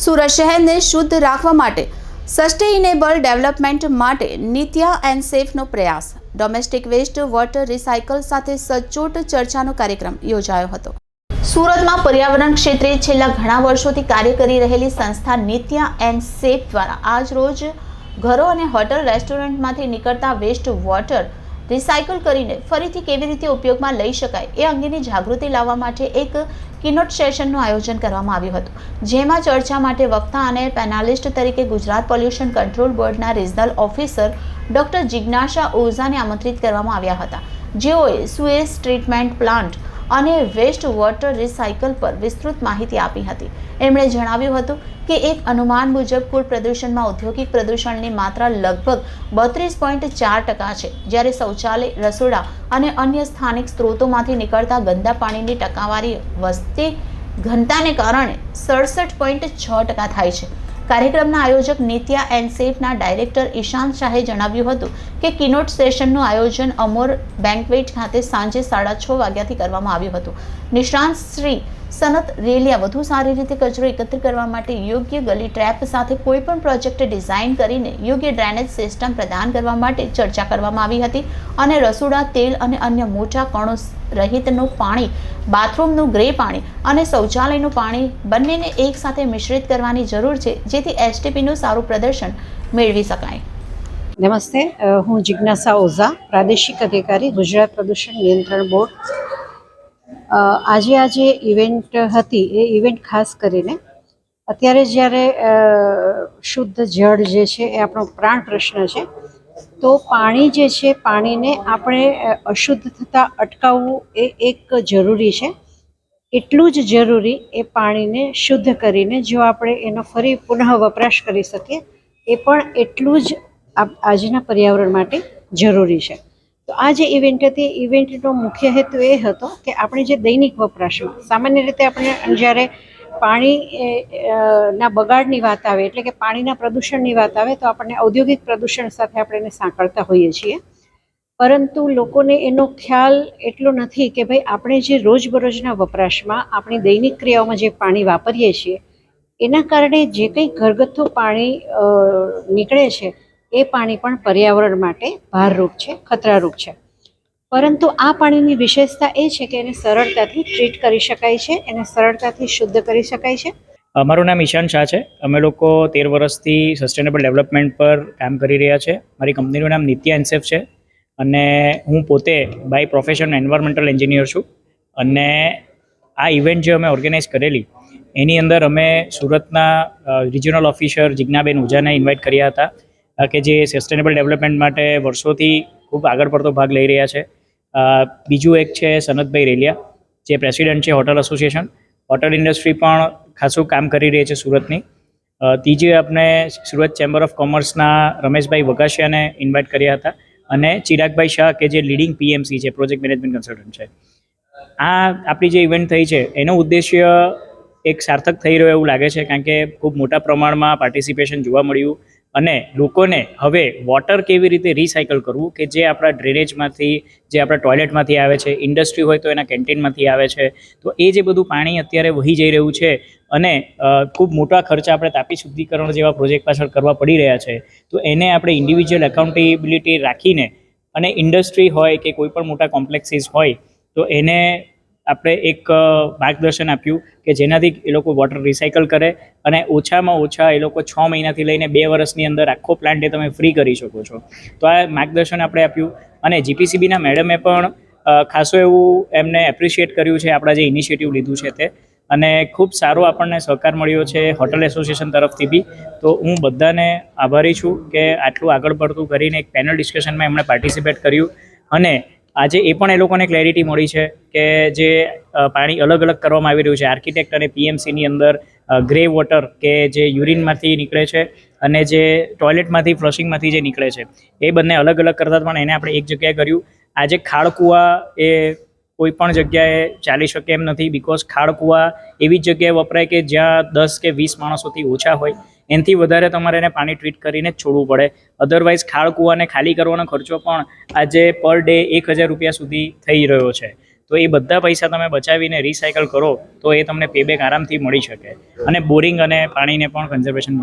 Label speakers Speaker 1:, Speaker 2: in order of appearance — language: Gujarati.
Speaker 1: સુરત શહેરને શુદ્ધ રાખવા માટે સસ્ટેઇનેબલ ડેવલપમેન્ટ માટે નિત્યા એન્ડ સેફનો પ્રયાસ ડોમેસ્ટિક વેસ્ટ વોટર રિસાયકલ સાથે સચોટ ચર્ચાનો કાર્યક્રમ યોજાયો હતો। સુરતમાં પર્યાવરણ ક્ષેત્રે છેલ્લા ઘણા વર્ષોથી કાર્ય કરી રહેલી સંસ્થા નિત્યા એન્ડ સેફ દ્વારા આજ રોજ ઘરો અને હોટલ રેસ્ટોરન્ટમાંથી નીકળતા વેસ્ટ વોટર રિસાયકલ કરીને ફરીથી કેવી રીતે ઉપયોગમાં લઈ શકાય એ અંગેની જાગૃતિ લાવવા માટે એક કીનોટ સેશનનું આયોજન કરવામાં આવ્યું હતું, જેમાં ચર્ચા માટે વક્તા અને પેનાલિસ્ટ તરીકે ગુજરાત પોલ્યુશન કંટ્રોલ બોર્ડના રિજનલ ઓફિસર ડોક્ટર જિજ્ઞાસા ઓઝાને આમંત્રિત કરવામાં આવ્યા હતા, જેઓએ સુએઝ ટ્રીટમેન્ટ પ્લાન્ટ અને વેસ્ટ વોટર રિસાયકલ પર વિસ્તૃત માહિતી આપી હતી। એમણે જણાવ્યું હતું કે એક અનુમાન મુજબ કુલ પ્રદૂષણમાં ઔદ્યોગિક પ્રદૂષણની માત્રા લગભગ 32.4% છે, જ્યારે શૌચાલય, રસોડા અને અન્ય સ્થાનિક સ્ત્રોતોમાંથી નીકળતા ગંદા પાણીની ટકાવારી વસ્તી ઘનતાને કારણે 67.6% થાય છે। કાર્યક્રમના આયોજક નિત્યા એન્ડ સેફના ડાયરેક્ટર ઈશાંત શાહે જણાવ્યું હતું કે કીનોટ સેશનનું આયોજન અમોર બેન્ક્વેટ ખાતે સાંજે 6:30 વાગ્યાથી કરવામાં આવ્યું હતું। નિષ્ણાંત શ્રી સનત રેલિયા વધુ સારી રીતે કચરો એકત્ર કરવા માટે યોગ્ય ગલી ટ્રેપ સાથે કોઈપણ પ્રોજેક્ટ ડિઝાઇન કરીને યોગ્ય ડ્રેનેજ સિસ્ટમ પ્રદાન કરવા માટે ચર્ચા કરવામાં આવી હતી અને રસોડા, તેલ અને અન્ય મોટા કણો રહિતનું પાણી, બાથરૂમનું ગ્રે પાણી અને શૌચાલયનું પાણી બંનેને એકસાથે મિશ્રિત કરવાની જરૂર છે, જેથી એસટીપીનું સારું પ્રદર્શન મેળવી શકાય।
Speaker 2: નમસ્તે, હું જિજ્ઞાસા ઓઝા, પ્રાદેશિક અધિકારી, ગુજરાત પ્રદૂષણ નિયંત્રણ બોર્ડ। આજે ઇવેન્ટ હતી એ ઇવેન્ટ ખાસ કરીને અત્યારે જ્યારે શુદ્ધ જળ જે છે એ આપણો પ્રાણ પ્રશ્ન છે, તો પાણી જે છે, પાણીને આપણે અશુદ્ધ થતાં અટકાવવું એ એક જરૂરી છે। એટલું જ જરૂરી એ પાણીને શુદ્ધ કરીને જો આપણે એનો ફરી પુનઃ વપરાશ કરી શકીએ એ પણ એટલું જ આજના પર્યાવરણ માટે જરૂરી છે। તો આ જે ઇવેન્ટ હતી, ઇવેન્ટનો મુખ્ય હેતુ એ હતો કે આપણે જે દૈનિક વપરાશમાં સામાન્ય રીતે આપણે જ્યારે પાણી ના બગાડની વાત આવે, એટલે કે પાણીના પ્રદૂષણની વાત આવે, તો આપણને ઔદ્યોગિક પ્રદૂષણ સાથે આપણે એને સાંકળતા હોઈએ છીએ, પરંતુ લોકોને એનો ખ્યાલ એટલો નથી કે ભાઈ આપણે જે રોજબરોજના વપરાશમાં આપણી દૈનિક ક્રિયાઓમાં જે પાણી વાપરીએ છીએ એના કારણે જે કંઈ ઘરગથ્થુ પાણી નીકળે છે એ પાણી પણ પર્યાવરણ માટે ભારરૂપ છે, ખતરારૂપ છે। પરંતુ આ પાણીની વિશેષતા એ છે કે એને સરળતાથી ટ્રીટ કરી શકાય છે, એને સરળતાથી શુદ્ધ કરી શકાય છે।
Speaker 3: મારું નામ ઈશાન શાહ છે। અમે લોકો 13 વર્ષથી સસ્ટેનેબલ ડેવલપમેન્ટ પર કામ કરી રહ્યા છે। મારી કંપનીનું નામ નિત્યા એન્ડ સેફ છે અને હું પોતે બાય પ્રોફેશન એન્વાયરમેન્ટલ એન્જિનિયર છું। અને આ ઇવેન્ટ જે અમે ઓર્ગેનાઇઝ કરેલી એની અંદર અમે સુરતના રિજનલ ઓફિસર જિજ્ઞાબેન ઓઝાને ઇન્વાઇટ કર્યા હતા કે જે સસ્ટેનેબલ ડેવલપમેન્ટ માટે વર્ષોથી ખૂબ આગળ પડતો ભાગ લઈ રહ્યા છે। બીજું એક છે સનતભાઈ રેલિયા, જે પ્રેસિડેન્ટ છે હોટલ એસોસિએશન, હોટલ ઇન્ડસ્ટ્રી પણ ખાસું કામ કરી રહી છે સુરતની। ત્રીજી આપણે સુરત ચેમ્બર ઓફ કોમર્સના રમેશભાઈ વઘાસિયાને ઇન્વાઇટ કર્યા હતા અને ચિરાગભાઈ શાહ કે જે લીડિંગ પીએમસી છે, પ્રોજેક્ટ મેનેજમેન્ટ કન્સલ્ટન્ટ છે। આ આપણી જે ઇવેન્ટ થઈ છે એનો ઉદ્દેશ્ય એક સાર્થક થઈ રહ્યો એવું લાગે છે, કારણ કે ખૂબ મોટા પ્રમાણમાં પાર્ટિસિપેશન જોવા મળ્યું અને લોકોને હવે વોટર કેવી રીતે રિસાયકલ કરવું, કે જે આપણા ડ્રેનેજમાંથી, જે આપણા ટોયલેટમાંથી આવે છે, ઇન્ડસ્ટ્રી હોય તો એના કેન્ટીનમાંથી આવે છે, તો એ જે બધું પાણી અત્યારે વહી જઈ રહ્યું છે અને ખૂબ મોટા ખર્ચા આપણે તાપી શુદ્ધિકરણ જેવા પ્રોજેક્ટ પાછળ કરવા પડી રહ્યા છે, તો એને આપણે ઇન્ડિવિજ્યુઅલ એકાઉન્ટેબિલિટી રાખીને અને ઇન્ડસ્ટ્રી હોય કે કોઈ પણ મોટા કોમ્પ્લેક્સીસ હોય તો એને આપણે એક માર્ગદર્શન આપ્યું કે જેનાથી એ લોકો વોટર રિસાયકલ કરે અને ઓછામાં ઓછા એ લોકો 6 મહિનાથી લઈને 2 વર્ષની અંદર આખો પ્લાન્ટ એ તમે ફ્રી કરી શકો છો। તો આ માર્ગદર્શન આપણે આપ્યું અને જીપીસીબીના મેડમે પણ ખાસું એવું એમને એપ્રિશિએટ કર્યું છે આપણા જે ઇનિશિયેટિવ લીધું છે તે, અને ખૂબ સારો આપણને સહકાર મળ્યો છે હોટલ એસોસિએશન તરફથી બી। તો હું બધાને આભારી છું કે આટલું આગળ પડતું કરીને એક પેનલ ડિસ્કશનમાં એમણે પાર્ટિસિપેટ કર્યું અને આજે એ પણ એ લોકોને ક્લેરિટી મળી છે કે જે પાણી અલગ અલગ કરવામાં આવી રહ્યું છે આર્કિટેક્ટ અને પીએમસીની અંદર, ગ્રે વોટર કે જે યુરિનમાંથી નીકળે છે અને જે ટોયલેટમાંથી ફ્લશિંગમાંથી જે નીકળે છે એ બંને અલગ અલગ કરતા પણ એને આપણે એક જગ્યાએ કર્યું। આજે ખાળકૂવા એ કોઈ પણ જગ્યાએ ચાલી શકે એમ નથી, બિકોઝ ખાળકૂવા એવી જ જગ્યાએ વપરાય કે જ્યાં 10 કે 20 માણસોથી ઓછા હોય, એનાથી વધારે તમારે એને પાણી ટ્રીટ કરીને જ છોડવું પડે। અધરવાઇઝ ખાળકૂવાને ખાલી કરવાનો ખર્ચો પણ આજે પર ડે 1000 રૂપિયા સુધી થઈ રહ્યો છે। તો એ બધા પૈસા તમે બચાવીને રિસાયકલ કરો તો એ તમને પેબેક આરામથી મળી શકે અને બોરિંગ અને પાણીને પણ કન્ઝર્વેશન